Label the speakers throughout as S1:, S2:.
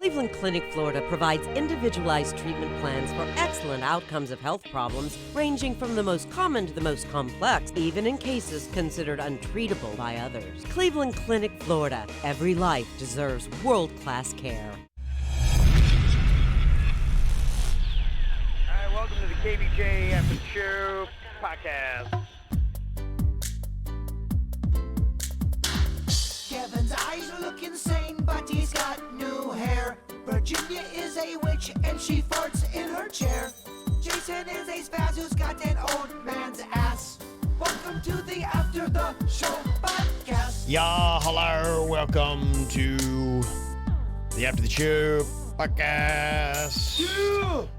S1: Cleveland Clinic, Florida provides individualized treatment plans for excellent outcomes of health problems ranging from the most common to the most complex, even in cases considered untreatable by others. Cleveland Clinic, Florida. Every life deserves world-class care.
S2: All right, welcome to the KVJ ATS Podcast.
S3: Kevin's eyes look insane, but he's got new hair. Virginia is a witch, and she farts in her chair. Jason is a spaz who's got an old man's ass. Welcome to the After the Show Podcast.
S4: Yeah, hello, welcome to the After the Show Podcast.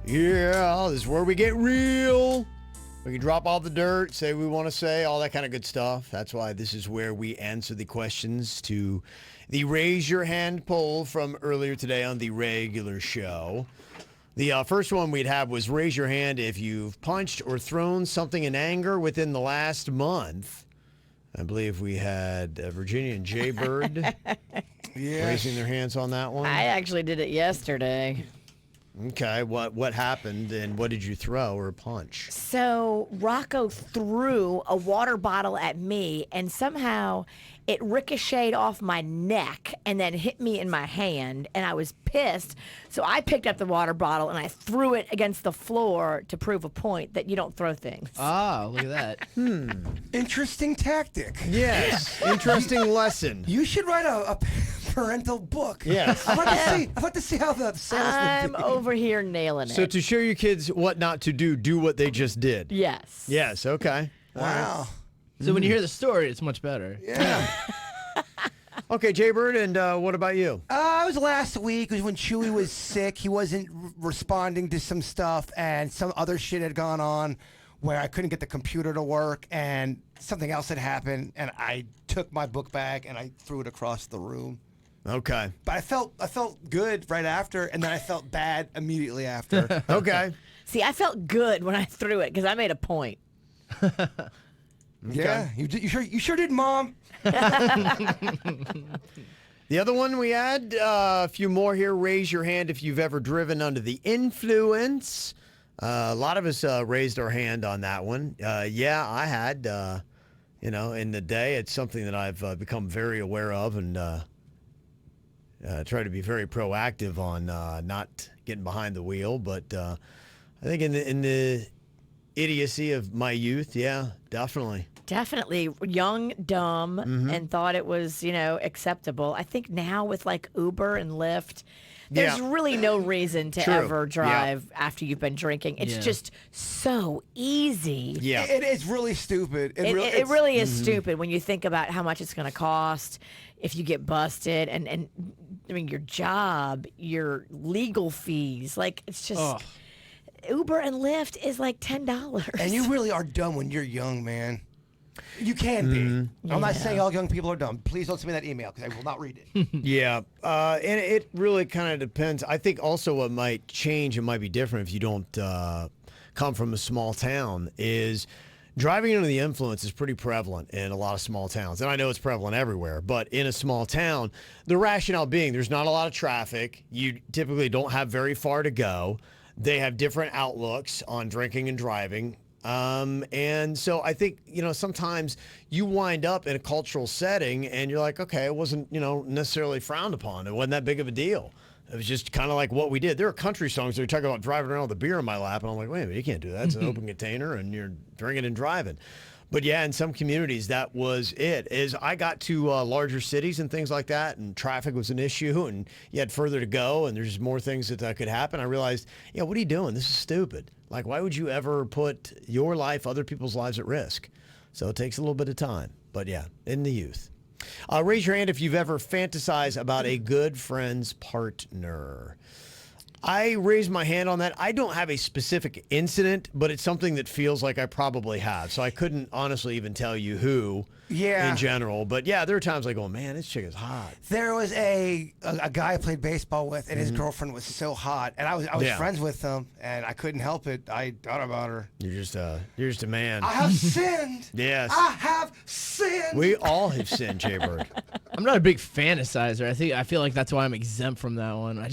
S4: Yeah, this is where we get real. We can drop all the dirt, say we want to say, all that kind of good stuff. That's why this is where we answer the questions to the Raise Your Hand poll from earlier today on the regular show. The first one we'd have was raise your hand if you've punched or thrown something in anger within the last month. I believe we had Virginia and Jay Bird raising their hands on that one.
S5: I actually did it yesterday.
S4: Okay, what happened and what did you throw or punch?
S5: So Rocco threw a water bottle at me, and somehow it ricocheted off my neck and then hit me in my hand, and I was pissed. So I picked up the water bottle and I threw it against the floor to prove a point that you don't throw things.
S6: Oh, look at that.
S7: Interesting tactic.
S4: Yes, interesting lesson.
S7: You should write a parental book.
S4: Yes.
S7: I'd like to see how the sales
S5: I'm
S7: would be.
S5: over here nailing it.
S4: So to show your kids what not to do what they just did.
S5: Yes.
S4: Yes, okay.
S7: Wow.
S6: So when you hear the story, it's much better.
S7: Yeah.
S4: Okay, Jay Bird, and what about you?
S7: It was last week. It was when Chewy was sick. He wasn't responding to some stuff, and some other shit had gone on where I couldn't get the computer to work, and something else had happened, and I took my book bag and I threw it across the room.
S4: Okay.
S7: But I felt good right after, and then I felt bad immediately after.
S4: Okay.
S5: See, I felt good when I threw it because I made a point.
S7: Yeah, you sure did, Mom.
S4: The other one we had, a few more here. Raise your hand if you've ever driven under the influence. A lot of us raised our hand on that one. Yeah, I had. In the day, it's something that I've become very aware of and try to be very proactive on not getting behind the wheel. But I think in the idiocy of my youth, yeah, definitely.
S5: Definitely young, dumb, and thought it was, acceptable. I think now with like Uber and Lyft, there's really no reason to ever drive after you've been drinking. It's just so easy.
S4: Yeah.
S7: It is really stupid.
S5: It really is stupid when you think about how much it's going to cost if you get busted, and I mean your job, your legal fees. Like it's just Uber and Lyft is like $10.
S7: And you really are dumb when you're young, man. You can be. I'm not saying all young people are dumb. Please don't send me that email because I will not read it.
S4: Yeah, and it really kind of depends. I think also what might change and might be different if you don't come from a small town is driving under the influence is pretty prevalent in a lot of small towns. And I know it's prevalent everywhere, but in a small town, the rationale being there's not a lot of traffic. You typically don't have very far to go. They have different outlooks on drinking and driving. And so I think, sometimes you wind up in a cultural setting and you're like, okay, it wasn't, necessarily frowned upon. It wasn't that big of a deal. It was just kind of like what we did. There are country songs that are talking about driving around with a beer in my lap. And I'm like, wait a minute, you can't do that. It's an open container and you're drinking and driving. But yeah, in some communities, that was it. As I got to larger cities and things like that, and traffic was an issue, and you had further to go, and there's more things that could happen, I realized, what are you doing? This is stupid. Like, why would you ever put your life, other people's lives at risk? So it takes a little bit of time. But yeah, in the youth. Raise your hand if you've ever fantasized about a good friend's partner. I raised my hand on that. I don't have a specific incident, but it's something that feels like I probably have. So I couldn't honestly even tell you who in general. But yeah, there are times I go, man, this chick is hot.
S7: There was a guy I played baseball with, and his girlfriend was so hot. And I was friends with him, and I couldn't help it. I thought about her.
S4: You're just a man.
S7: I have sinned.
S4: Yes.
S7: I have sinned.
S4: We all have sinned, Jay Bird.
S6: I'm not a big fantasizer. I feel like that's why I'm exempt from that one.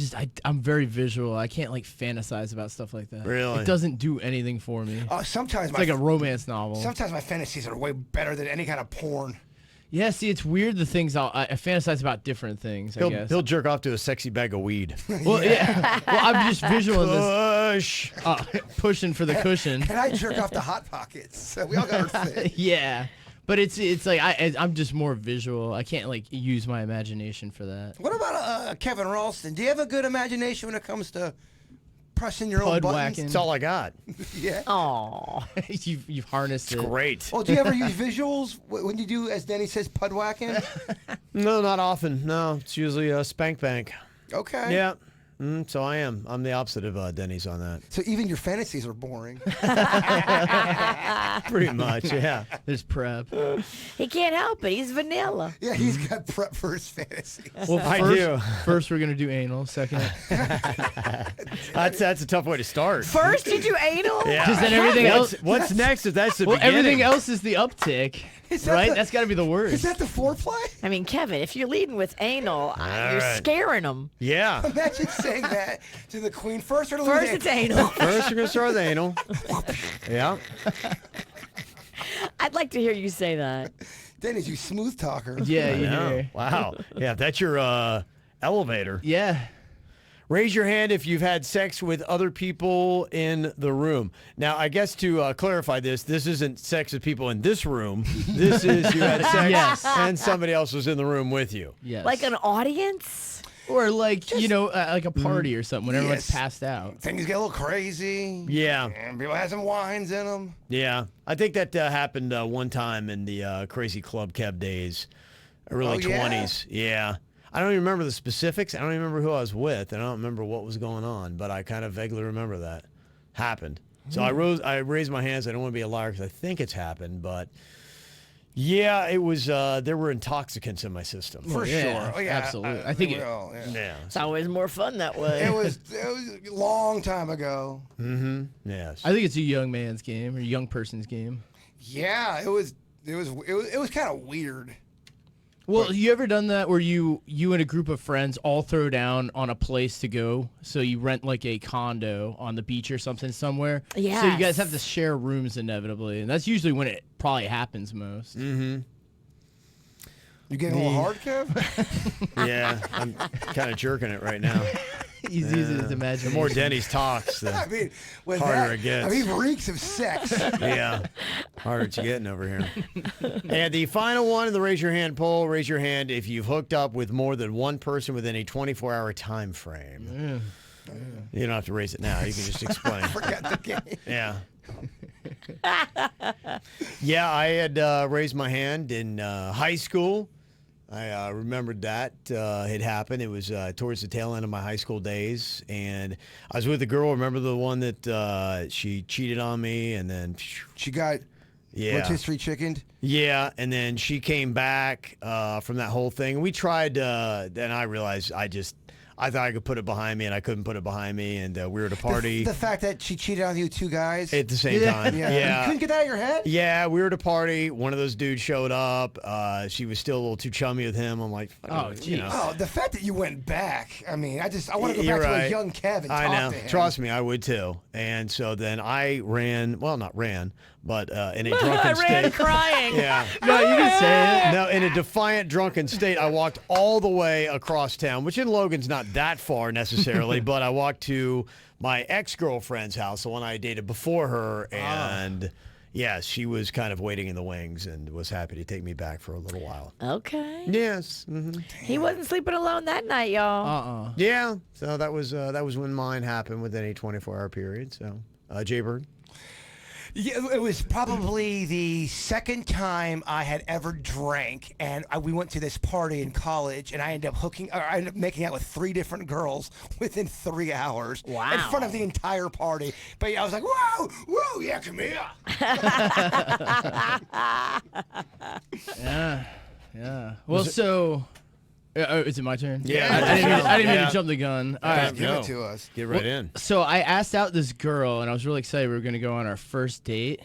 S6: I'm very visual. I can't like fantasize about stuff like that.
S4: Really?
S6: It doesn't do anything for me.
S7: Sometimes
S6: It's like a romance novel.
S7: Sometimes my fantasies are way better than any kind of porn.
S6: Yeah, see, it's weird the things I fantasize about different things, I guess.
S4: He'll jerk off to a sexy bag of weed.
S6: Well, yeah. Well, I'm just visual in
S4: Push.
S6: this, pushing for the cushion.
S7: And I jerk off to Hot Pockets. So we all got our thing.
S6: Yeah. But it's like I'm just more visual. I can't like use my imagination for that.
S7: What about Kevin Ralston? Do you have a good imagination when it comes to pressing your own
S6: Pud
S7: buttons?
S6: whacking.
S4: That's all I got.
S7: Yeah.
S5: Aw.
S6: You've harnessed it.
S4: Great.
S7: Well, do you ever use visuals when you do, as Denny says, pud whacking?
S4: No, not often. No, it's usually a spank bank.
S7: Okay.
S4: Yeah. So I am. I'm the opposite of Denny's on that.
S7: So even your fantasies are boring.
S4: Pretty much, yeah.
S6: There's prep.
S5: He can't help it. He's vanilla.
S7: Yeah, he's got prep for his fantasies.
S6: Well,
S4: I
S6: first,
S4: do.
S6: First, we're gonna do anal. Second,
S4: That's a tough way to start.
S5: First, you do anal?
S4: Yeah.
S6: because then everything else.
S4: What's next if that's the
S6: Well,
S4: beginning?
S6: everything else is the uptick,
S7: Is that
S6: right?
S7: the-
S6: That's got to be the worst.
S7: Is that the foreplay?
S5: I mean, Kevin, if you're leading with anal, you're
S4: right.
S5: scaring him.
S4: Yeah.
S7: Imagine saying that to the queen first or to
S5: First,
S7: Louis
S5: it's anal.
S4: First, you're going to start with anal. Yeah.
S5: I'd like to hear you say that.
S7: Denny's, you smooth talker.
S6: Yeah,
S4: I
S6: you
S4: know.
S6: hear.
S4: Wow. Yeah, that's your elevator.
S6: Yeah.
S4: Raise your hand if you've had sex with other people in the room. Now, I guess to clarify this isn't sex with people in this room. This is you had sex
S6: Yes.
S4: and somebody else was in the room with you.
S6: Yes.
S5: Like an audience?
S6: or like like a party or something when everyone's
S7: Yes.
S6: passed out.
S7: Things get a little crazy.
S4: Yeah.
S7: And people have some wines in them.
S4: Yeah. I think that happened one time in the Crazy Club Kev days, early
S7: Oh, yeah?
S4: 20s. Yeah. I don't even remember the specifics. I don't even remember who I was with. And I don't remember what was going on, but I kind of vaguely remember that happened. So I raised my hands. I don't want to be a liar because I think it's happened, but yeah, it was. There were intoxicants in my system.
S7: For
S6: yeah,
S7: sure. Oh, yeah.
S6: absolutely. I think
S7: we
S6: it-
S7: will, yeah.
S4: Yeah.
S5: It's always more fun that way.
S7: It was a long time ago.
S4: Yes.
S6: I think it's a young man's game or a young person's game.
S7: Yeah, it was kind of weird.
S6: Well, you ever done that where you and a group of friends all throw down on a place to go? So you rent like a condo on the beach or something somewhere. So you guys
S5: Yes.
S6: have to share rooms inevitably, and that's usually when it probably happens most.
S7: You getting a little hard, Kev?
S4: Yeah. I'm kind of jerking it right now.
S6: He's using his
S4: The
S6: imagination.
S4: more Denny's talks,
S7: I
S4: the
S7: mean, with
S4: Harder
S7: that,
S4: it gets.
S7: I mean, he reeks of sex.
S4: yeah, harder it's getting over here. And the final one in the raise your hand poll. Raise your hand if you've hooked up with more than one person within a 24-hour time frame. You don't have to raise it now. You can just explain.
S7: Forget the game.
S4: Yeah. Yeah, I had raised my hand in high school. I remembered that had happened. It was towards the tail end of my high school days, and I was with a girl. Remember the one that she cheated on me, and then
S7: She got
S4: yeah,
S7: rotisserie chickened.
S4: yeah, and then she came back from that whole thing. We tried, then I realized I thought I could put it behind me, and I couldn't put it behind me, and we were at a party
S7: The fact that she cheated on you, two guys.
S4: at the same time.
S7: yeah.
S4: Yeah.
S7: You couldn't get that out of your head?
S4: Yeah, we were at a party. One of those dudes showed up. She was still a little too chummy with him. I'm like,
S6: Oh,
S4: you know.
S7: Oh, the fact that you went back. I mean, I want to go
S4: You're
S7: back to a
S4: right.
S7: young Kev and
S4: I
S7: talk
S4: know.
S7: to him.
S4: Trust me, I would too. And so then I ran. Well, not ran, but in a drunken
S5: I
S4: state.
S5: ran crying.
S4: Yeah.
S6: No, you can say it.
S4: No, in a defiant, drunken state, I walked all the way across town, which in Logan's not that far necessarily, but I walked to my ex-girlfriend's house, the one I dated before her, and yeah, she was kind of waiting in the wings and was happy to take me back for a little while.
S5: Okay.
S4: Yes.
S5: He wasn't sleeping alone that night, y'all.
S4: Yeah. So that was when mine happened within a 24-hour period. So, Jaybird.
S7: Yeah, it was probably the second time I had ever drank, and we went to this party in college, and I ended up making out with 3 different girls within 3 hours.
S5: Wow.
S7: In front of the entire party. But yeah, I was like, whoa, whoa, yeah, come here.
S6: Yeah. Well, so is it my turn?
S4: Yeah.
S6: I didn't mean
S4: Yeah.
S6: to jump the gun. All right.
S7: Give it to us.
S4: Get right in.
S6: So I asked out this girl, and I was really excited we were going to go on our first date.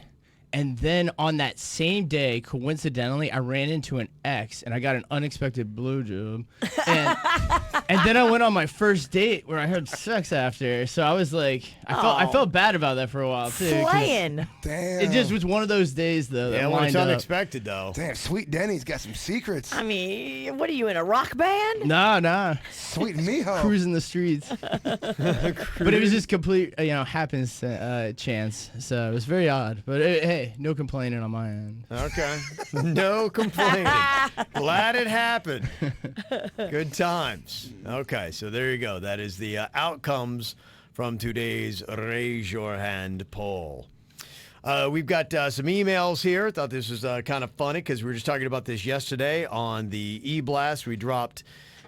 S6: And then on that same day, coincidentally, I ran into an ex and I got an unexpected blowjob. And then I went on my first date where I had sex after. So I was like, I felt bad about that for a while too. 'Cause
S5: Slaying.
S7: Damn.
S6: it just was one one of those days though.
S4: Yeah,
S6: that
S4: when it's
S6: lined up.
S4: unexpected though.
S7: Damn, Sweet Denny's got some secrets.
S5: I mean, what are you in a rock band?
S6: Nah.
S7: Sweet Miho.
S6: Cruising the streets. But it was just complete, happens chance. So it was very odd. But hey, no complaining on my end.
S4: Okay. No complaining. Glad it happened. Good times. Okay, so there you go. That is the outcomes from today's Raise Your Hand poll. We've got some emails here. Thought this was kind of funny because we were just talking about this yesterday on the E-Blast. We dropped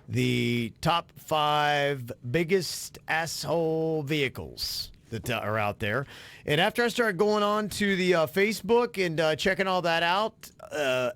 S4: the top 5 biggest asshole vehicles that are out there. And after I started going on to the Facebook and checking all that out,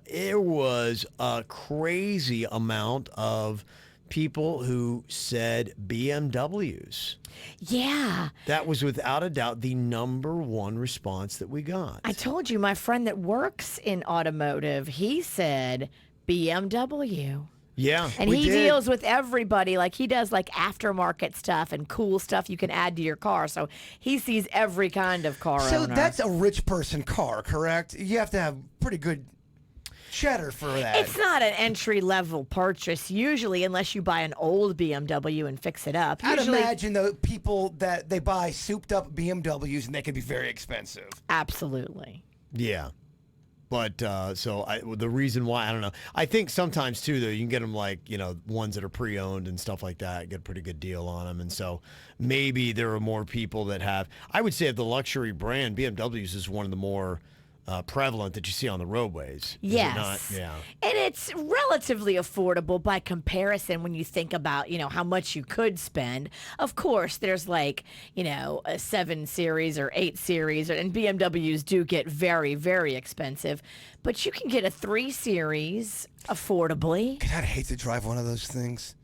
S4: it was a crazy amount of people who said BMWs.
S5: Yeah.
S4: That was without a doubt the number one response that we got.
S5: I told you, my friend that works in automotive, he said BMW.
S4: Yeah.
S5: And
S7: We
S5: he
S7: did.
S5: deals with everybody. Like, he does like aftermarket stuff and cool stuff you can add to your car. So he sees every kind of car
S7: So
S5: owner.
S7: that's a rich person car, correct? You have to have pretty good cheddar for that.
S5: It's not an entry-level purchase, usually, unless you buy an old BMW and fix it up.
S7: I'd
S5: Usually,
S7: imagine the people that they buy souped-up BMWs, and they can be very expensive.
S5: absolutely.
S4: Yeah. But the reason why, I don't know. I think sometimes too, though, you can get them like, ones that are pre-owned and stuff like that, get a pretty good deal on them. And so maybe there are more people that have, I would say of the luxury brand, BMWs is one of the more prevalent that you see on the roadways. Is it
S5: Yes.
S4: not? Yeah.
S5: And it's relatively affordable by comparison when you think about, how much you could spend. Of course, there's like, a 7 Series or 8 Series, and BMWs do get very, very expensive. But you can get a 3 Series affordably.
S7: God, I'd hate to drive one of those things.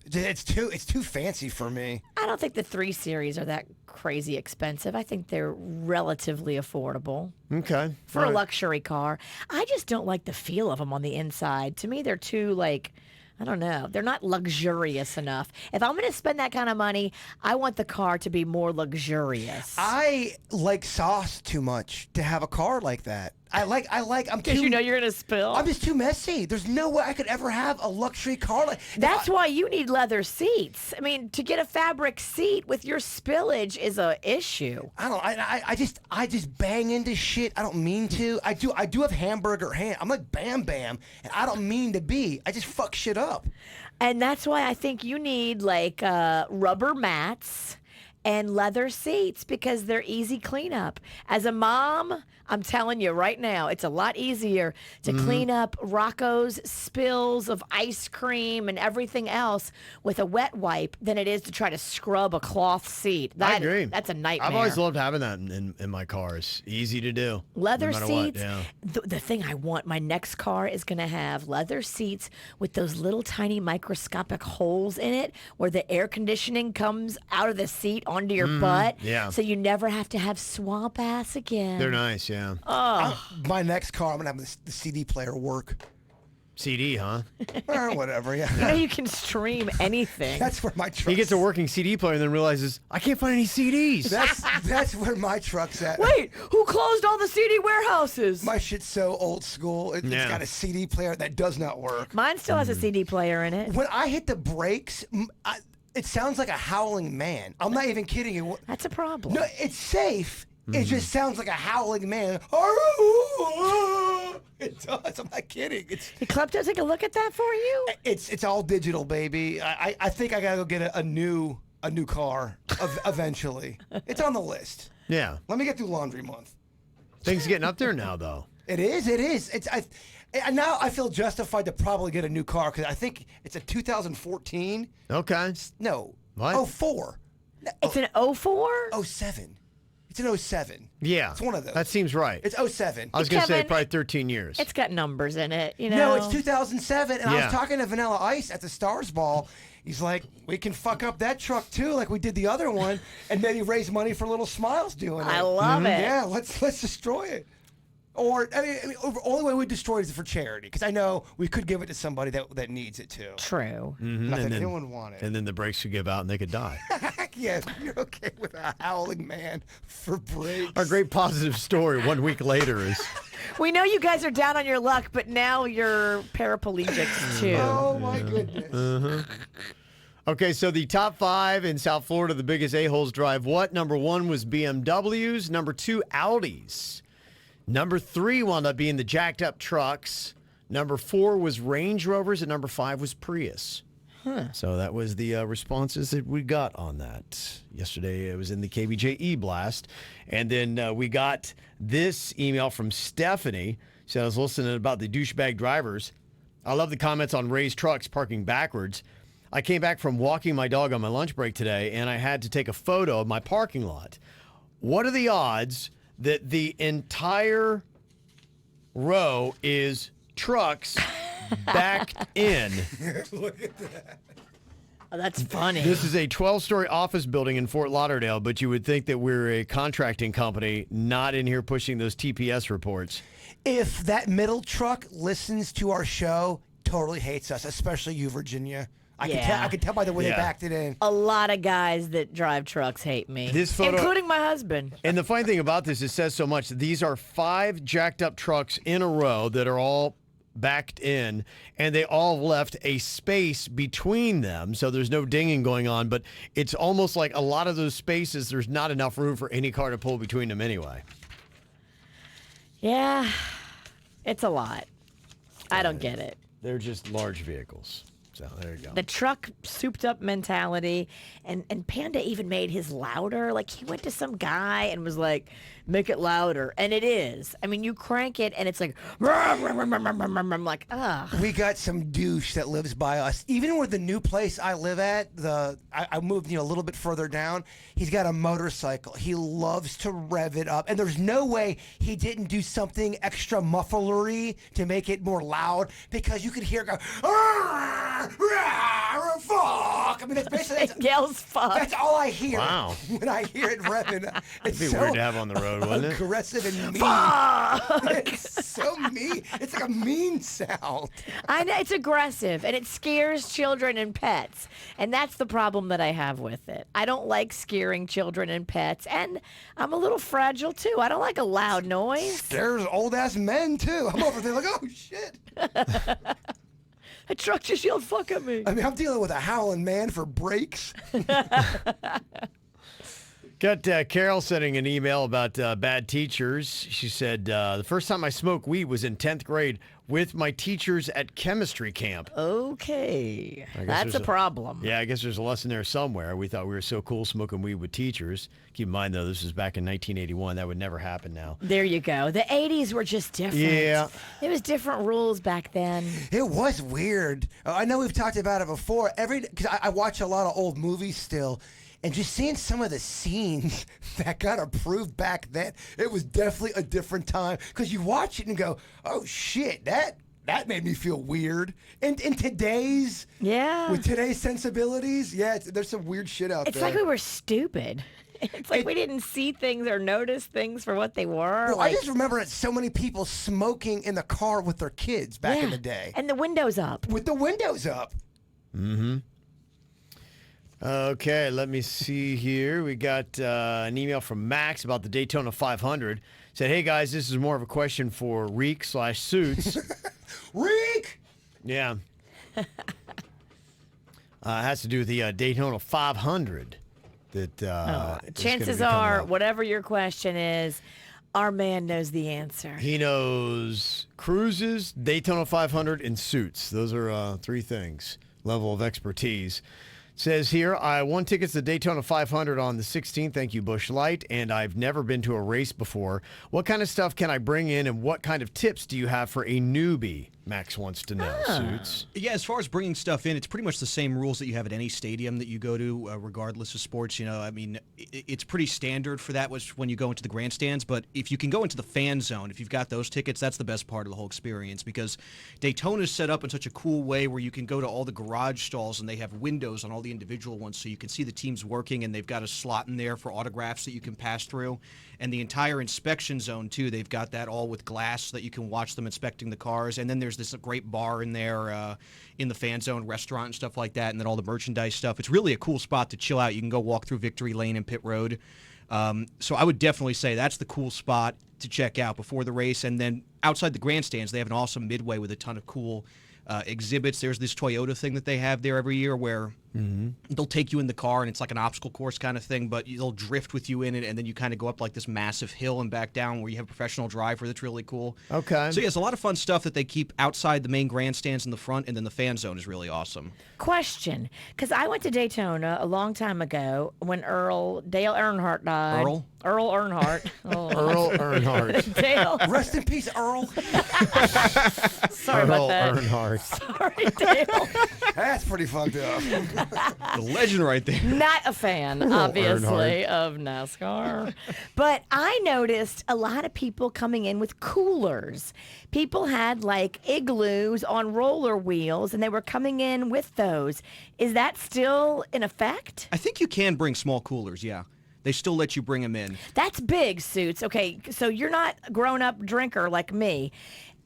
S7: It's too fancy for me.
S5: I don't think the 3 Series are that crazy expensive. I think they're relatively affordable
S4: Okay.
S5: for a luxury car. I just don't like the feel of them on the inside. To me, they're too I don't know. They're not luxurious enough. If I'm going to spend that kind of money, I want the car to be more luxurious.
S7: I like sauce too much to have a car like that. I'm
S5: Because
S7: too.
S5: you're going to spill.
S7: I'm just too messy. There's no way I could ever have a luxury car like.
S5: That's why you need leather seats. I mean, to get a fabric seat with your spillage is a issue.
S7: I just bang into shit. I don't mean to. I do have hamburger hand. I'm like Bam Bam, and I don't mean to be. I just fuck shit up.
S5: And that's why I think you need rubber mats and leather seats because they're easy cleanup. As a mom, I'm telling you right now, it's a lot easier to clean up Rocco's spills of ice cream and everything else with a wet wipe than it is to try to scrub a cloth seat.
S4: I agree.
S5: That's a nightmare.
S4: I've always loved having that in my cars. Easy to do.
S5: Leather
S4: no matter what,
S5: seats.
S4: yeah.
S5: The thing I want, my next car is going to have leather seats with those little tiny microscopic holes in it where the air conditioning comes out of the seat onto your butt.
S4: yeah.
S5: So you never have to have swamp ass again.
S4: They're nice, yeah.
S7: My next car, I'm gonna have the CD player work.
S4: CD, huh?
S7: Or whatever. Yeah.
S5: You know, you can stream anything.
S7: That's where my truck.
S4: He gets a working CD player and then realizes, I can't find any CDs.
S7: That's where my truck's at.
S5: Wait, who closed all the CD warehouses?
S7: My shit's so old school. It's
S4: Yeah.
S7: got a CD player that does not work.
S5: Mine still has a CD player in it.
S7: When I hit the brakes, it sounds like a howling man. I'm not even kidding you.
S5: That's a problem.
S7: No, it's safe. It just sounds like a howling man. It does. I'm not kidding.
S5: Did Klepto take a look at that for you?
S7: It's all digital, baby. I think I gotta go get a new car eventually. It's on the list.
S4: Yeah.
S7: Let me get through laundry month.
S4: Things getting up there now, though.
S7: It is. And now I feel justified to probably get a new car because I think it's a 2014.
S4: Okay.
S7: No.
S4: What?
S7: 04.
S5: It's an 04?
S7: 07. It's an 07.
S4: Yeah.
S7: It's one of those.
S4: That seems right.
S7: It's 07.
S4: I was going to say
S5: Kevin,
S4: probably 13 years.
S5: It's got numbers in it, you know?
S7: No, it's 2007. And I
S4: Yeah.
S7: was talking to Vanilla Ice at the Stars Ball. He's like, we can fuck up that truck too, like we did the other one, and maybe raise money for Little Smiles doing it.
S5: I love it.
S7: Yeah, let's destroy it. Or only way we destroy it is for charity, because I know we could give it to somebody that needs it too.
S5: True.
S7: Not that anyone wanted.
S4: And then the brakes would give out and they could die.
S7: Yeah, you're okay with a howling man for brakes.
S4: Our great positive story 1 week later is
S5: We know you guys are down on your luck, but now you're paraplegics too.
S7: Oh my goodness.
S4: okay. So the top 5 in South Florida, the biggest a-holes drive what? Number 1 was BMWs. Number 2, Audis. Number 3 wound up being the jacked up trucks. Number 4 was Range Rovers, and number 5 was Prius. So that was the responses that we got on that. Yesterday it was in the KVJ e-blast. And then we got this email from Stephanie. She said, I was listening about the douchebag drivers. I love the comments on Ray's trucks parking backwards. I came back from walking my dog on my lunch break today, and I had to take a photo of my parking lot. What are the odds that the entire row is trucks backed in?
S7: Look at that.
S5: Oh, that's funny.
S4: This is a 12-story office building in Fort Lauderdale, but you would think that we're a contracting company, not in here pushing those TPS reports.
S7: If that middle truck listens to our show, totally hates us, especially you, Virginia. I can tell by the way they
S4: Yeah.
S7: backed it in.
S5: A lot of guys that drive trucks hate me,
S4: This photo-
S5: including my husband.
S4: And the funny thing about this, it says so much. These are 5 jacked up trucks in a row that are all backed in, and they all left a space between them, so there's no dinging going on, but it's almost like a lot of those spaces, there's not enough room for any car to pull between them anyway.
S5: Yeah, it's a lot. I don't get it.
S4: They're just large vehicles. So there you go.
S5: The truck souped up mentality, and Panda even made his louder. Like, he went to some guy and was like, make it louder. And it is. I mean, you crank it and it's like, I'm like, ugh.
S7: We got some douche that lives by us. Even with the new place I live at, I moved a little bit further down. He's got a motorcycle. He loves to rev it up, and there's no way he didn't do something extra mufflery to make it more loud, because you could hear it go, fuck. I mean, that's basically
S5: It yells fuck.
S7: that's all I hear.
S4: Wow.
S7: When I hear it revving. It's
S4: It'd be weird to have on the road, wouldn't it?
S7: aggressive and mean. It's so mean. It's like a mean sound.
S5: I know, it's aggressive, and it scares children and pets. And that's the problem that I have with it. I don't like scaring children and pets, and I'm a little fragile too. I don't like a loud noise.
S7: There's old ass men too. I'm over there like, oh shit.
S5: A truck just yelled fuck at me.
S7: I mean, I'm dealing with a howling man for brakes.
S4: Got Carol sending an email about bad teachers. She said, the first time I smoked weed was in 10th grade with my teachers at chemistry camp.
S5: Okay,
S4: guess
S5: that's
S4: there's
S5: a problem.
S4: Yeah, I guess there's a lesson there somewhere. We thought we were so cool smoking weed with teachers. Keep in mind, though, this was back in 1981. That would never happen now.
S5: There you go. The 80s were just different.
S4: Yeah.
S5: There was different rules back then.
S7: It was weird. I know we've talked about it before. Because I watch a lot of old movies still, and just seeing some of the scenes that got approved back then, it was definitely a different time. Because you watch it and go, oh shit, that made me feel weird. And in today's,
S5: Yeah.
S7: with today's sensibilities, yeah, there's some weird shit out
S5: It's
S7: there.
S5: like we were stupid. It's like we didn't see things or notice things for what they were.
S7: Well,
S5: like,
S7: I just remember so many people smoking in the car with their kids back in the day.
S5: And the windows up.
S7: With the windows up.
S4: Okay, let me see here. We got an email from Max about the Daytona 500. Said, hey, guys, this is more of a question for Reek/Suits.
S7: Reek!
S4: Yeah. It has to do with the Daytona 500. That is gonna
S5: Chances
S4: be coming
S5: are,
S4: up.
S5: whatever your question is, our man knows the answer.
S4: He knows cruises, Daytona 500, and suits. Those are 3 things. Level of expertise. Says here, I won tickets to Daytona 500 on the 16th. Thank you, Busch Light. And I've never been to a race before. What kind of stuff can I bring in, and what kind of tips do you have for a newbie? Max wants to know, Suits.
S8: Yeah, as far as bringing stuff in, it's pretty much the same rules that you have at any stadium that you go to, regardless of sports. I mean, it's pretty standard for that when you go into the grandstands. But if you can go into the fan zone, if you've got those tickets, that's the best part of the whole experience, because Daytona's set up in such a cool way where you can go to all the garage stalls and they have windows on all the individual ones, so you can see the teams working, and they've got a slot in there for autographs that you can pass through. And the entire inspection zone, too, they've got that all with glass so that you can watch them inspecting the cars. And then there's this great bar in there in the fan zone, restaurant and stuff like that, and then all the merchandise stuff. It's really a cool spot to chill out. You can go walk through Victory Lane and Pit Road. So I would definitely say that's the cool spot to check out before the race. And then outside the grandstands, they have an awesome midway with a ton of cool exhibits. There's this Toyota thing that they have there every year where they'll take you in the car, and it's like an obstacle course kind of thing, but they'll drift with you in it, and then you kind of go up like this massive hill and back down where you have a professional driver that's really cool.
S4: Okay.
S8: So, yes, a lot of fun stuff that they keep outside the main grandstands in the front, and then the fan zone is really awesome.
S5: Question, because I went to Daytona a long time ago when Dale Earnhardt died. Earl Earnhardt. Oh.
S4: Earl Earnhardt.
S5: Dale.
S7: Rest in peace, Earl.
S5: Sorry about that.
S4: Earnhardt.
S5: Sorry, Dale.
S7: That's pretty fucked up.
S8: The legend right there.
S5: Not a fan, obviously, of NASCAR. But I noticed a lot of people coming in with coolers. People had like igloos on roller wheels, and they were coming in with those. Is that still in effect?
S8: I think you can bring small coolers, yeah. They still let you bring them in.
S5: That's big, Suits. Okay, so you're not a grown-up drinker like me.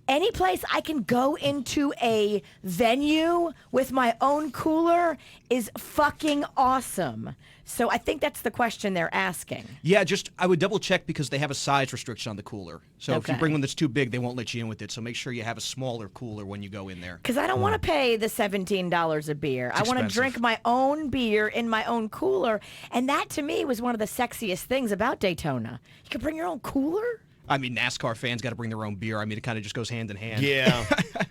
S5: Any place I can go into a venue with my own cooler is fucking awesome. So I think that's the question they're asking.
S8: Yeah, I would double check because they have a size restriction on the cooler. So if you
S5: Okay.
S8: bring one that's too big, they won't let you in with it. So make sure you have a smaller cooler when you go in there.
S5: Because I don't want to pay the $17 a beer. I want to
S8: expensive.
S5: drink my own beer in my own cooler. And that, to me, was one of the sexiest things about Daytona. You can bring your own cooler?
S8: I mean, NASCAR fans got to bring their own beer. I mean, it kind of just goes hand in hand.
S4: Yeah.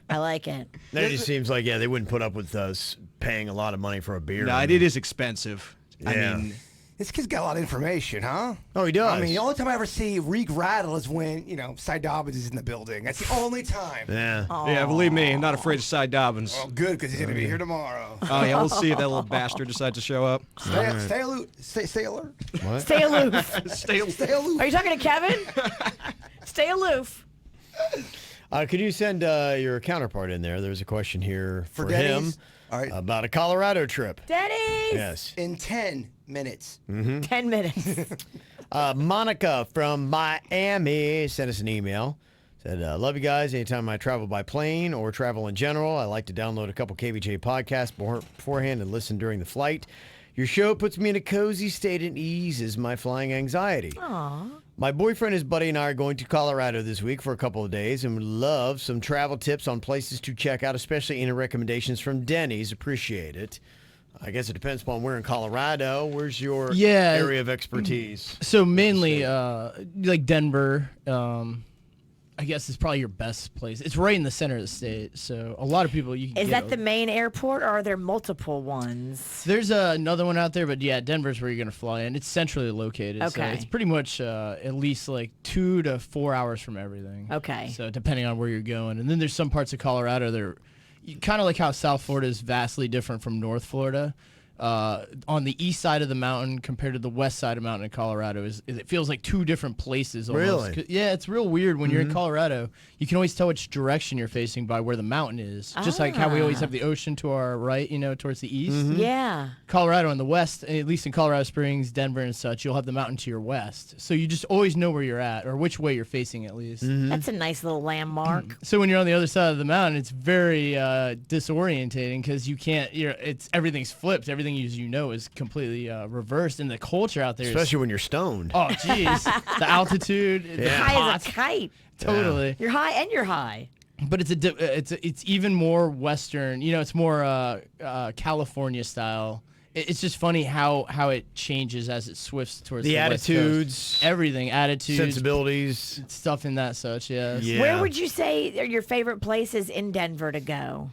S5: I like it.
S4: That just seems like, they wouldn't put up with us paying a lot of money for a beer.
S8: No, it is expensive.
S4: Yeah.
S8: I mean,
S7: This kid's got a lot of information, huh?
S4: Oh, he does.
S7: I mean, the only time I ever see Reek rattle is when, Cy Dobbins is in the building. That's the only time.
S4: Yeah.
S8: yeah, believe me, I'm not afraid of Cy Dobbins.
S7: Oh, good, because he's going to be here tomorrow.
S8: Oh, yeah, we'll see if that little bastard decides to show up.
S7: Stay aloof. Stay alert.
S4: What?
S5: Stay aloof.
S8: Stay
S7: Stay aloof.
S5: Are you talking to Kevin? Stay aloof.
S4: Could you send your counterpart in there? There's a question here for him
S7: Denny's? All right.
S4: about a Colorado trip.
S5: Denny's.
S4: Yes.
S7: In 10 minutes.
S5: 10 minutes.
S4: Monica from Miami sent us an email. Said, love you guys. Anytime I travel by plane or travel in general, I like to download a couple KVJ podcasts beforehand and listen during the flight. Your show puts me in a cozy state and eases my flying anxiety.
S5: Aw.
S4: My boyfriend, his buddy, and I are going to Colorado this week for a couple of days and would love some travel tips on places to check out, especially any recommendations from Denny's. Appreciate it. I guess it depends upon where in Colorado. Where's your area of expertise?
S6: So mainly like Denver, I guess is probably your best place. It's right in the center of the state, so a lot of people you can
S5: Is
S6: get
S5: that the main airport, or are there multiple ones?
S6: There's another one out there, but yeah, Denver's where you're gonna fly in. It's centrally located, so
S5: Okay.
S6: it's pretty much at least like 2 to 4 hours from everything.
S5: Okay.
S6: So depending on where you're going, and then there's some parts of Colorado that are kind of like how South Florida is vastly different from North Florida. On the east side of the mountain compared to the west side of the mountain in Colorado it feels like two different places almost.
S4: Really?
S6: 'Cause- Yeah, it's real weird when you're in Colorado. You can always tell which direction you're facing by where the mountain is. Just like how we always have the ocean to our right, towards the east.
S5: Yeah.
S6: Colorado in the west, at least in Colorado Springs, Denver and such, you'll have the mountain to your west. So you just always know where you're at or which way you're facing at least.
S5: That's a nice little landmark.
S6: So when you're on the other side of the mountain, it's very disorientating because you can't. Everything's flipped. Everything is completely reversed, and the culture out there,
S4: Especially when you're stoned.
S6: oh geez, the altitude, the
S5: High as
S6: pots,
S5: a kite.
S6: totally.
S5: You're high and you're high.
S6: But it's even more Western. It's more California style. It's just funny how it changes as it swifts towards
S4: The
S6: West Coast.
S4: attitudes,
S6: Everything, attitudes,
S4: sensibilities.
S6: stuff in that such. Yeah.
S4: Yeah.
S5: Where would you say are your favorite places in Denver to go?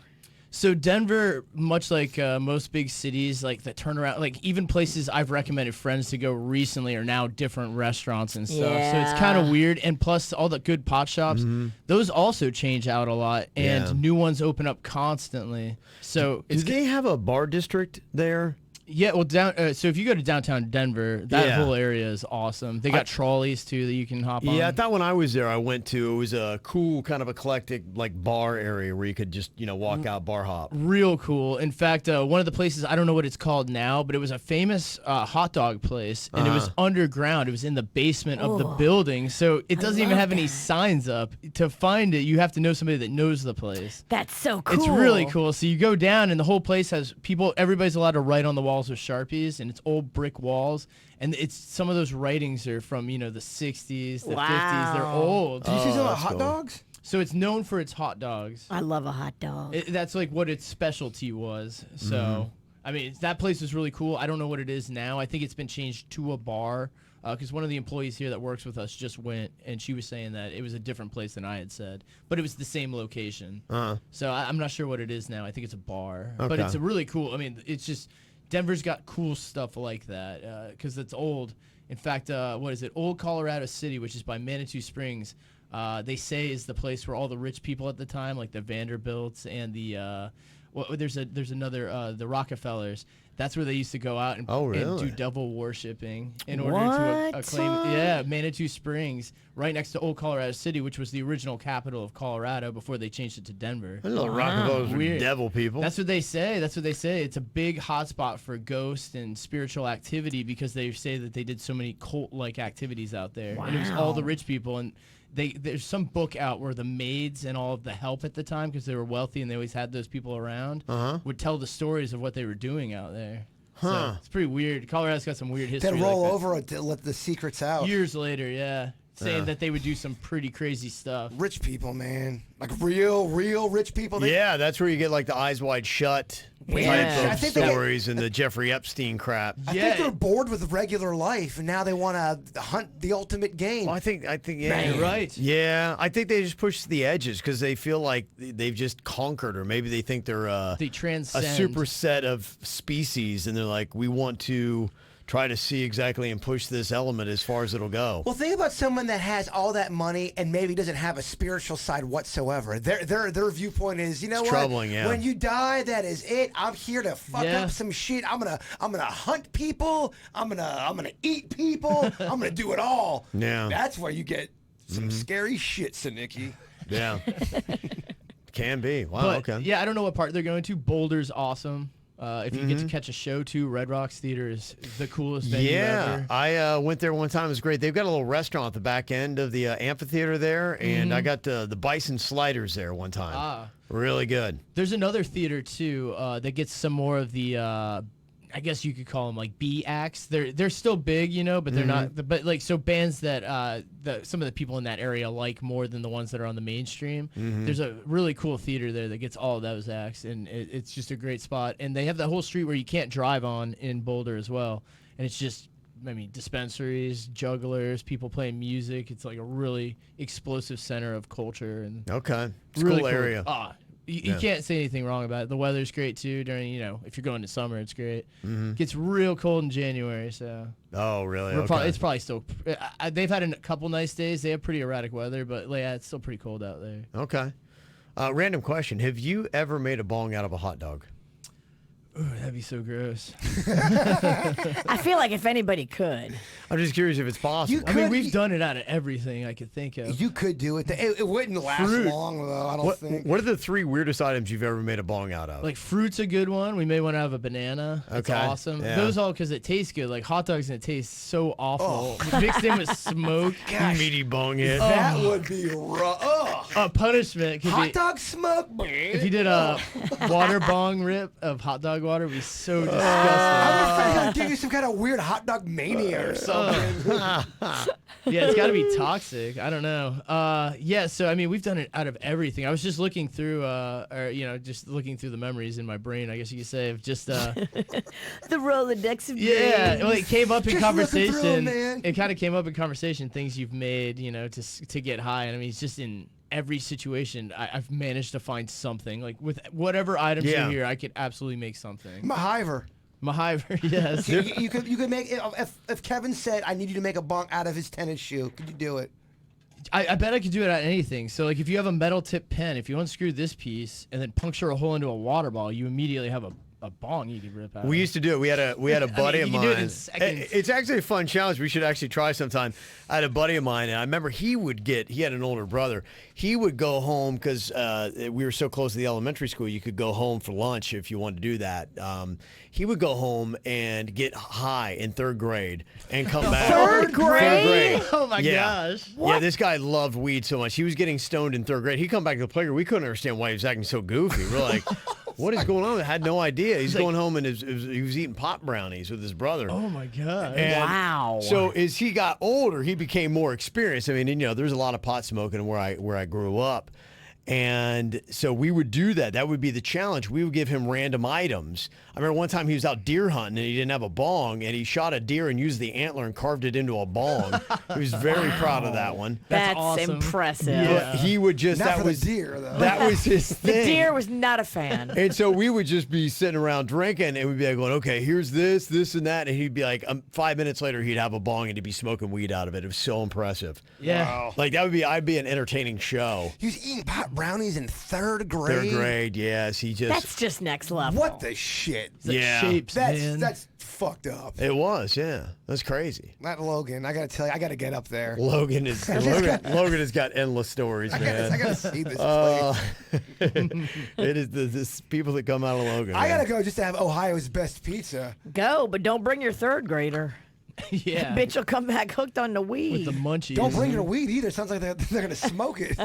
S6: So Denver, much like most big cities, like the turnaround, like even places I've recommended friends to go recently are now different restaurants and stuff. So it's kind of weird. And plus all the good pot shops, those also change out a lot, and new ones open up constantly. So
S4: Do they have a bar district there?
S6: Yeah, well, so if you go to downtown Denver, that whole area is awesome. They got trolleys too that you can hop on.
S4: Yeah, I thought when I was there, I went to, it was a cool kind of eclectic like bar area where you could just, walk out, bar hop.
S6: Real cool. In fact, one of the places, I don't know what it's called now, but it was a famous hot dog place, and it was underground. It was in the basement of the building, so it doesn't even have any signs up. To find it, you have to know somebody that knows the place.
S5: That's so cool.
S6: It's really cool. So you go down, and the whole place has people, everybody's allowed to write on the walls with Sharpies, and it's old brick walls, and it's some of those writings are from the 60s, the 50s. They're old.
S7: Did you see some of the hot dogs?
S6: So it's known for its hot dogs.
S5: I love a hot dog.
S6: That's like what its specialty was. So I mean, that place was really cool. I don't know what it is now. I think it's been changed to a bar, because one of the employees here that works with us just went, and she was saying that it was a different place than I had said, but it was the same location. So I'm not sure what it is now. I think it's a bar, but it's a really cool. I mean, it's just Denver's got cool stuff like that because it's old. In fact, what is it? Old Colorado City, which is by Manitou Springs, they say is the place where all the rich people at the time, like the Vanderbilts and the there's another the Rockefellers. That's where they used to go out and, and do devil worshipping in order to acclaim. Yeah, Manitou Springs, right next to Old Colorado City, which was the original capital of Colorado before they changed it to Denver.
S4: I know Rockefellers are devil people.
S6: That's what they say. It's a big hotspot for ghost and spiritual activity because they say that they did so many cult-like activities out there. And it was all the rich people. And there's some book out where the maids and all of the help at the time, because they were wealthy and they always had those people around, would tell the stories of what they were doing out there. So it's pretty weird. Colorado's got some weird history.
S7: They'd roll over to let the secrets out.
S6: Years later, saying that they would do some pretty crazy stuff.
S7: Rich people, man. Like real rich people.
S4: That's where you get like the Eyes Wide Shut type of stories and the Jeffrey Epstein crap.
S7: I think they're bored with regular life, and now they want to hunt the ultimate game.
S4: Well, I think,
S6: You're right.
S4: Yeah, I think they just push the edges because they feel like they've just conquered, or maybe they think they're
S6: they transcend
S4: a superset of species, and they're like, we want to try to see exactly and push this element as far as it'll go.
S7: Well, think about someone that has all that money and maybe doesn't have a spiritual side whatsoever. Their viewpoint is, you know what?
S4: Troubling, yeah.
S7: When you die, that is it. I'm here to fuck up some shit. I'm gonna hunt people. I'm gonna eat people. I'm gonna do it all.
S4: Yeah.
S7: That's where you get some scary shit, Sanicki.
S4: Yeah. Can be. Wow.
S6: But,
S4: okay.
S6: yeah, I don't know what part they're going to. Boulder's awesome. If you get to catch a show too, Red Rocks Theater is the coolest venue ever.
S4: I went there one time. It was great. They've got a little restaurant at the back end of the amphitheater there, and I got the Bison Sliders there one time. Really good.
S6: There's another theater too that gets some more of the I guess you could call them like B acts. They're still big, but they're not. But like bands that some of the people in that area like more than the ones that are on the mainstream. There's a really cool theater there that gets all of those acts, and it's just a great spot. And they have that whole street where you can't drive on in Boulder as well. And it's just, dispensaries, jugglers, people playing music. It's like a really explosive center of culture. And
S4: It's
S6: really
S4: cool area.
S6: You can't say anything wrong about it. The weather's great too during, if you're going to summer, it's great. Gets real cold in January, so.
S4: Oh, really?
S6: It's probably still. They've had a couple nice days. They have pretty erratic weather, but it's still pretty cold out there.
S4: Okay. Random question: have you ever made a bong out of a hot dog?
S6: Ooh, that'd be so gross.
S5: I feel like if anybody could.
S4: I'm just curious if it's possible.
S6: We've done it out of everything I could think of.
S7: You could do it. It wouldn't last long, though, I don't think.
S4: What are the 3 weirdest items you've ever made a bong out of?
S6: Like fruit's a good one. We made one out of a banana. It's awesome.
S4: Yeah.
S6: Those all because it tastes good. Like hot dogs and it tastes so awful. Mixed in with smoke.
S4: Meaty bong hit.
S7: That would be rough.
S6: A punishment.
S7: Hot dog smoke.
S6: If you did a water bong rip of hot dog water, it would be so disgusting.
S7: I'm afraid he'll give you some kind of weird hot dog mania or something.
S6: Yeah, it's got to be toxic. I don't know. So we've done it out of everything. I was just looking through, just looking through the memories in my brain, I guess you could say, of just
S5: the Rolodex of
S6: yeah. Well, it came up in
S7: Just
S6: conversation.
S7: man.
S6: It kind of came up in conversation. Things you've made, to get high. And it's just in every situation, I've managed to find something. Like with whatever items are here, I could absolutely make something.
S7: Mahiver.
S6: Mahiver, yes.
S7: You could make if Kevin said, "I need you to make a bong out of his tennis shoe," could you do it?
S6: I bet I could do it at anything. So like if you have a metal tip pen, if you unscrew this piece and then puncture a hole into a water ball, you immediately have a bong you could rip out.
S4: We used to do it. We had a buddy of
S6: you can
S4: mine.
S6: do it in seconds.
S4: It's actually a fun challenge. We should actually try sometime. I had a buddy of mine, and I remember he had an older brother. He would go home because we were so close to the elementary school. You could go home for lunch if you wanted to do that. He would go home and get high in 3rd grade and come back.
S5: Third grade?
S6: Oh my gosh.
S4: Yeah, this guy loved weed so much. He was getting stoned in 3rd grade. He'd come back to the playground. We couldn't understand why he was acting so goofy. We're like, what is going on? I had no idea. He's going home and he was eating pot brownies with his brother.
S6: Oh my god.
S4: And
S5: Wow.
S4: So as he got older, he became more experienced. I mean, there's a lot of pot smoking where I grew up. And so we would do that. That would be the challenge. We would give him random items. I remember one time he was out deer hunting and he didn't have a bong, and he shot a deer and used the antler and carved it into a bong. He was very proud of that one.
S5: That's
S6: awesome.
S5: impressive.
S6: Yeah.
S4: But he would just
S7: Not for the deer, though.
S4: That was his
S5: The
S4: thing.
S5: deer was not a fan.
S4: And so we would just be sitting around drinking, and we'd be like going, okay, here's this, and that. And he'd be like, 5 minutes later, he'd have a bong and he'd be smoking weed out of it. It was so impressive.
S6: Yeah.
S4: Like I'd be an entertaining show.
S7: He was eating pot brownies in 3rd grade.
S4: 3rd grade, yes.
S5: That's just next level.
S7: What the shit?
S4: Yeah.
S6: Shapes, man.
S7: That's fucked up.
S4: It was, yeah. That's crazy.
S7: Not Logan. I gotta tell you, I gotta get up there.
S4: Logan has got endless stories, man.
S7: I gotta see this place.
S4: It is this people that come out of Logan.
S7: I
S4: man.
S7: gotta go just to have Ohio's best pizza.
S5: Go, but don't bring your 3rd grader.
S6: Yeah.
S5: Bitch will come back hooked on the weed.
S6: With the munchies.
S7: Don't bring your weed either. Sounds like they're gonna smoke it.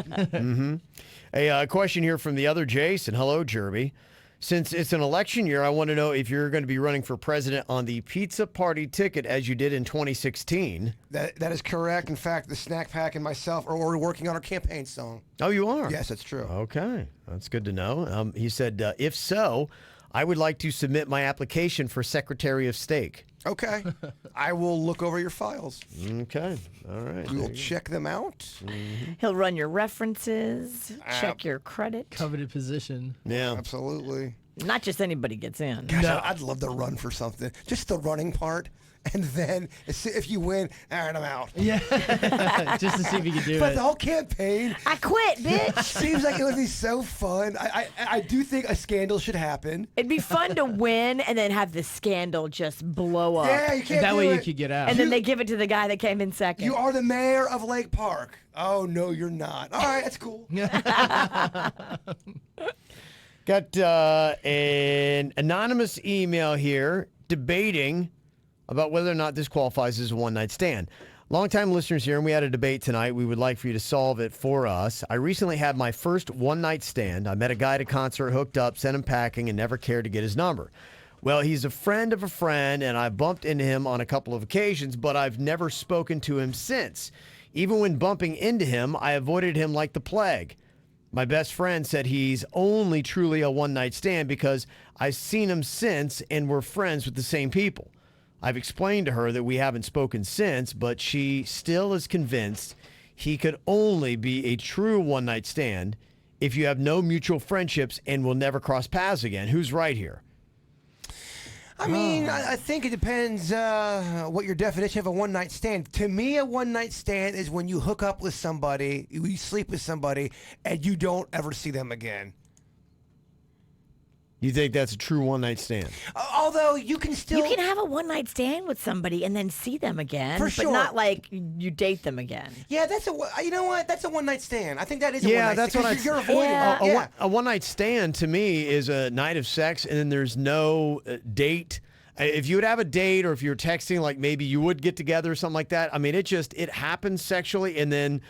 S4: A question here from the other Jason. Hello, Jerby. Since it's an election year, I want to know if you're going to be running for president on the pizza party ticket as you did in 2016.
S7: That is correct. In fact, the snack pack and myself are already working on our campaign song.
S4: Oh, you are?
S7: Yes, that's true.
S4: Okay. That's good to know. He said, if so, I would like to submit my application for Secretary of State.
S7: Okay. I will look over your files.
S4: Okay. All right.
S7: We will check them out.
S5: He'll run your references, check your credit.
S6: Coveted position.
S4: Yeah.
S7: Absolutely.
S5: Not just anybody gets in.
S7: Gosh, I'd love to run for something. Just the running part. And then if you win, all right, I'm out.
S6: Yeah. Just to see if you can do
S7: But
S6: it.
S7: the whole campaign
S5: I quit, bitch.
S7: seems like it would be so fun. I do think a scandal should happen.
S5: It'd be fun to win and then have the scandal just blow up.
S7: Yeah, you can't
S6: That
S7: do
S6: way
S7: it.
S6: you could get out.
S5: And then they give it to the guy that came in second.
S7: You are the mayor of Lake Park. Oh, no, you're not. All right, that's cool.
S4: Got an anonymous email here debating about whether or not this qualifies as a one-night stand. Longtime listeners here, and we had a debate tonight. We would like for you to solve it for us. I recently had my first one-night stand. I met a guy at a concert, hooked up, sent him packing, and never cared to get his number. Well, he's a friend of a friend, and I bumped into him on a couple of occasions, but I've never spoken to him since. Even when bumping into him, I avoided him like the plague. My best friend said he's only truly a one-night stand because I've seen him since and we're friends with the same people. I've explained to her that we haven't spoken since, but she still is convinced he could only be a true one-night stand if you have no mutual friendships and will never cross paths again. Who's right here?
S7: I mean, I think it depends what your definition of a one-night stand. To me, a one-night stand is when you hook up with somebody, you sleep with somebody, and you don't ever see them again.
S4: You think that's a true one-night stand?
S7: Although you can still...
S5: You can have a one-night stand with somebody and then see them again,
S7: For
S5: but
S7: sure.
S5: not like you date them again.
S7: Yeah, you know what? That's a one-night stand. I think that is a
S4: Yeah,
S7: one-night
S4: that's
S7: stand.
S4: what
S7: 'Cause you're avoiding
S5: Yeah.
S7: it. Yeah.
S4: A one-night stand to me is a night of sex and then there's no date. If you would have a date or if you're texting, like maybe you would get together or something like that. I mean, it happens sexually and then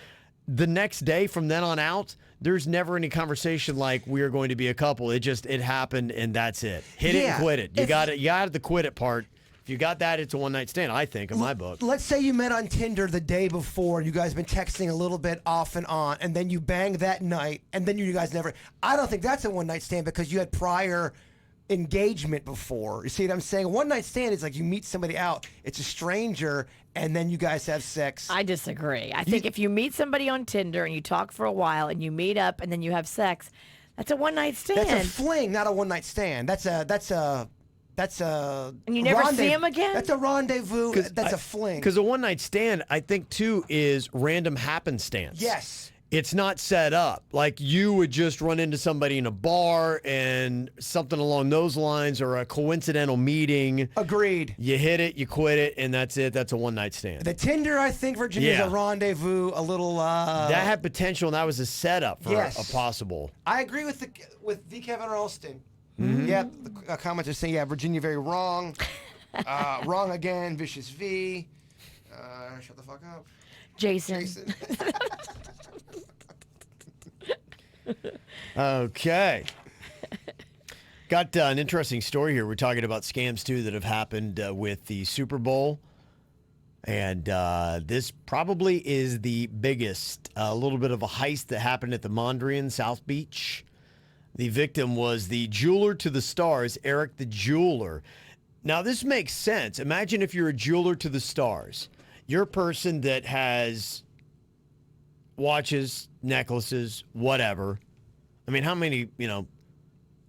S4: the next day from then on out, there's never any conversation like we are going to be a couple. It happened and that's it. Hit it and quit it. You got the quit it part. If you got that, it's a one-night stand, I think, in my book.
S7: Let's say you met on Tinder the day before, and you guys have been texting a little bit off and on, and then you bang that night, and then you guys never... I don't think that's a one-night stand because you had prior engagement before. You see what I'm saying? A one-night stand is like you meet somebody out, it's a stranger, and then you guys have sex.
S5: I disagree. I think if you meet somebody on Tinder and you talk for a while and you meet up and then you have sex, that's a one-night stand.
S7: That's a fling, not a one-night stand. That's a
S5: And you never see him again?
S7: That's a rendezvous. That's a fling.
S4: Because a one-night stand, I think, too, is random happenstance.
S7: Yes.
S4: It's not set up. Like you would just run into somebody in a bar and something along those lines, or a coincidental meeting.
S7: Agreed.
S4: You hit it, you quit it, and that's it. That's a one-night stand.
S7: The Tinder, I think, Virginia, is a rendezvous, a little...
S4: that had potential, and that was a setup for
S7: Yes.
S4: a possible.
S7: I agree with V. Kevin Ralston. Yeah, the comments are saying, Virginia very wrong. Wrong again, Vicious V. Shut the fuck up.
S5: Jason.
S4: Okay. Got an interesting story here. We're talking about scams, too, that have happened with the Super Bowl. And this probably is the biggest. A little bit of a heist that happened at the Mondrian, South Beach. The victim was the jeweler to the stars, Eric the Jeweler. Now, this makes sense. Imagine if you're a jeweler to the stars. You're a person that has watches, necklaces, whatever. I mean, how many,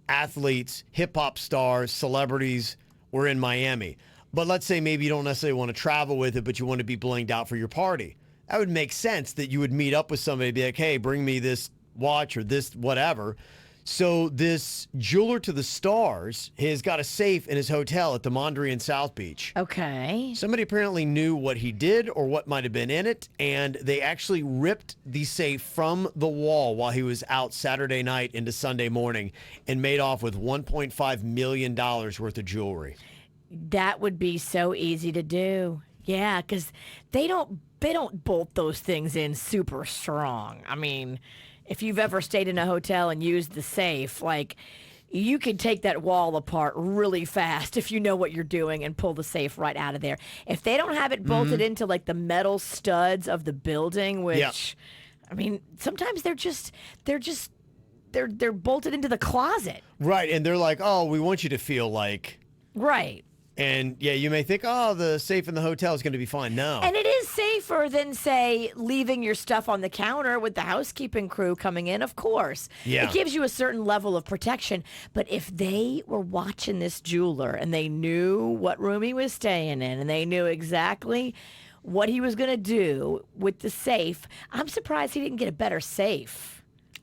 S4: athletes, hip-hop stars, celebrities were in Miami? But let's say maybe you don't necessarily want to travel with it, but you want to be blinged out for your party. That would make sense that you would meet up with somebody and be like, hey, bring me this watch or this whatever. So this jeweler to the stars has got a safe in his hotel at the Mondrian South Beach.
S5: Okay.
S4: Somebody apparently knew what he did or what might have been in it, and they actually ripped the safe from the wall while he was out Saturday night into Sunday morning and made off with $1.5 million worth of jewelry.
S5: That would be so easy to do. Yeah, because they don't bolt those things in super strong. I mean, if you've ever stayed in a hotel and used the safe, like, you can take that wall apart really fast if you know what you're doing and pull the safe right out of there. If they don't have it bolted into like the metal studs of the building, which, I mean, sometimes they're bolted into the closet.
S4: Right, and they're like, oh, we want you to feel like...
S5: Right.
S4: And, yeah, you may think, oh, the safe in the hotel is going to be fine. No.
S5: And it is safer than, say, leaving your stuff on the counter with the housekeeping crew coming in, of course.
S4: Yeah.
S5: It gives you a certain level of protection. But if they were watching this jeweler and they knew what room he was staying in and they knew exactly what he was going to do with the safe, I'm surprised he didn't get a better safe.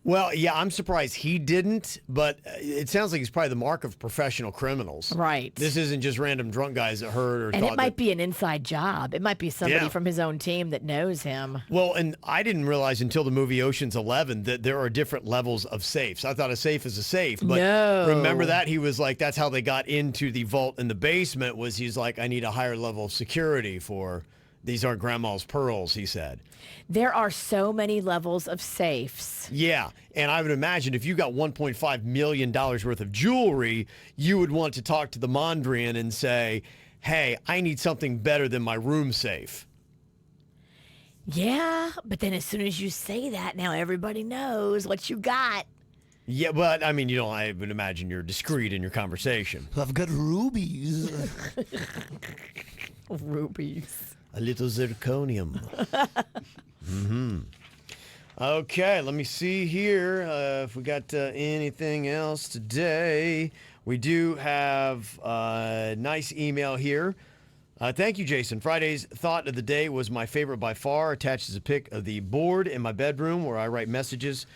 S4: Well, yeah, I'm surprised he didn't, but it sounds like it's probably the mark of professional criminals.
S5: Right.
S4: This isn't just random drunk guys that heard or
S5: And
S4: thought
S5: it might be an inside job. It might be somebody from his own team that knows him.
S4: Well, and I didn't realize until the movie Ocean's 11 that there are different levels of safes. I thought a safe is a safe, but remember that? He was like, that's how they got into the vault in the basement, was he's like, I need a higher level of security for... These aren't grandma's pearls, he said.
S5: There are so many levels of safes.
S4: Yeah, and I would imagine if you got $1.5 million worth of jewelry, you would want to talk to the Mondrian and say, hey, I need something better than my room safe.
S5: Yeah, but then as soon as you say that, now everybody knows what you got.
S4: Yeah, but I mean, I would imagine you're discreet in your conversation.
S7: I've got rubies.
S5: Rubies.
S4: A little zirconium. Okay, let me see here if we got anything else today. We do have a nice email here. Thank you, Jason. Friday's thought of the day was my favorite by far. Attaches a pic of the board in my bedroom where I write messages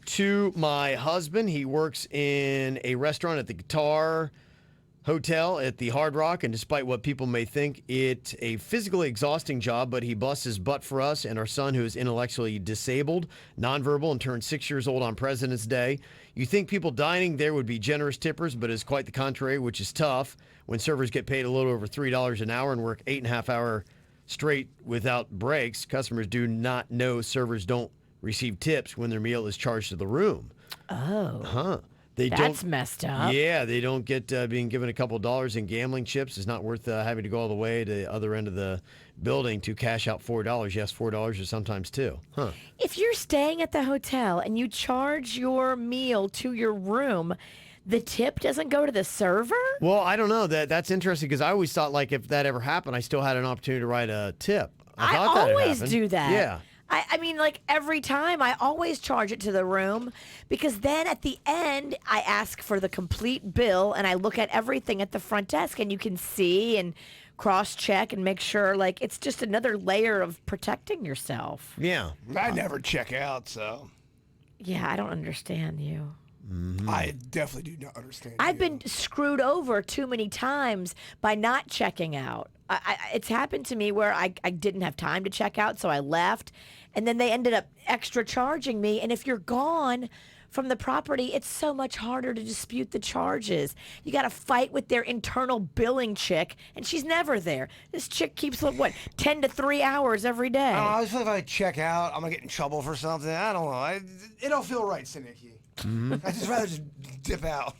S4: to my husband. He works in a restaurant at the Guitar Hotel at the Hard Rock, and despite what people may think, it's a physically exhausting job, but he busts his butt for us and our son, who is intellectually disabled, nonverbal, and turned 6 years old on President's Day. You think people dining there would be generous tippers, but it's quite the contrary, which is tough. When servers get paid a little over $3 an hour and work 8.5 hours straight without breaks, customers do not know servers don't receive tips when their meal is charged to the room.
S5: Oh.
S4: Huh.
S5: That's messed up.
S4: Yeah, they don't get being given a couple dollars in gambling chips. It's not worth having to go all the way to the other end of the building to cash out $4. Yes, $4 or sometimes two. Huh.
S5: If you're staying at the hotel and you charge your meal to your room, The tip doesn't go to the server?
S4: Well, I don't know. That's interesting because I always thought like if that ever happened, I still had an opportunity to write a tip.
S5: I
S4: thought that had
S5: always
S4: happened.
S5: do that.
S4: Yeah.
S5: I mean, like every time, I always charge it to the room because then at the end, I ask for the complete bill and I look at everything at the front desk and you can see and cross-check and make sure, like, it's just another layer of protecting yourself.
S4: Yeah.
S7: I never check out, so
S5: Yeah, I don't understand you.
S7: I definitely do not understand.
S5: I've
S7: you.
S5: been screwed over too many times by not checking out. It's happened to me where I didn't have time to check out, so I left, and then they ended up extra charging me. And if you're gone from the property, it's so much harder to dispute the charges. You got to fight with their internal billing chick, and she's never there. This chick keeps, 10 to 3 hours every day.
S7: I just feel like if I check out, I'm gonna get in trouble for something. I don't know. It don't feel right, Sinicky. I just rather just dip out.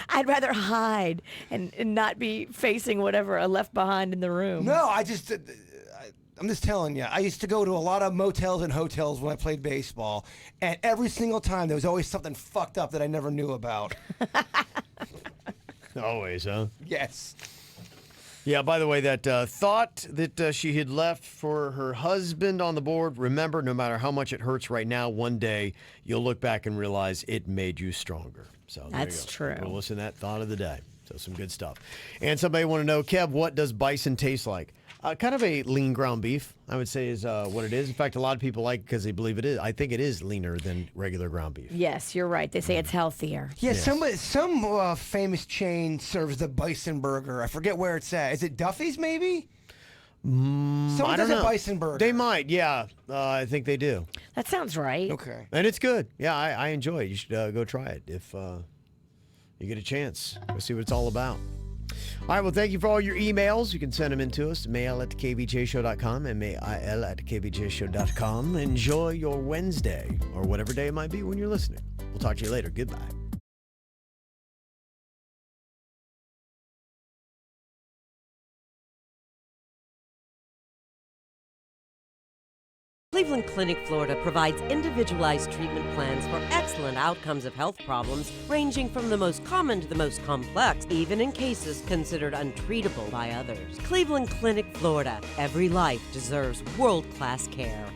S5: I'd rather hide and not be facing whatever I left behind in the room.
S7: No, I'm just telling you. I used to go to a lot of motels and hotels when I played baseball, and every single time there was always something fucked up that I never knew about.
S4: Always, huh?
S7: Yes.
S4: Yeah, by the way, that thought that she had left for her husband on the board, remember, no matter how much it hurts right now, one day you'll look back and realize it made you stronger. So there
S5: That's
S4: you go.
S5: true.
S4: We'll listen to that thought of the day. So some good stuff. And somebody want to know, Kev, what does bison taste like? Kind of a lean ground beef, I would say, is what it is. In fact, a lot of people like it because they believe it is. I think it is leaner than regular ground beef.
S5: Yes, you're right. They say it's healthier.
S7: Yeah,
S4: Yes.
S7: some famous chain serves the bison burger. I forget where it's at. Is it Duffy's, maybe? Someone
S4: I
S7: does
S4: don't
S7: a
S4: know.
S7: bison burger.
S4: They might, yeah. I think they do.
S5: That sounds right.
S7: Okay.
S4: And it's good. Yeah, I enjoy it. You should go try it if you get a chance. Go see what it's all about. All right, well, thank you for all your emails. You can send them in to us, mail@kvjshow.com and mail@kvjshow.com. Enjoy your Wednesday or whatever day it might be when you're listening. We'll talk to you later. Goodbye.
S1: Cleveland Clinic, Florida provides individualized treatment plans for excellent outcomes of health problems ranging from the most common to the most complex, even in cases considered untreatable by others. Cleveland Clinic, Florida. Every life deserves world-class care.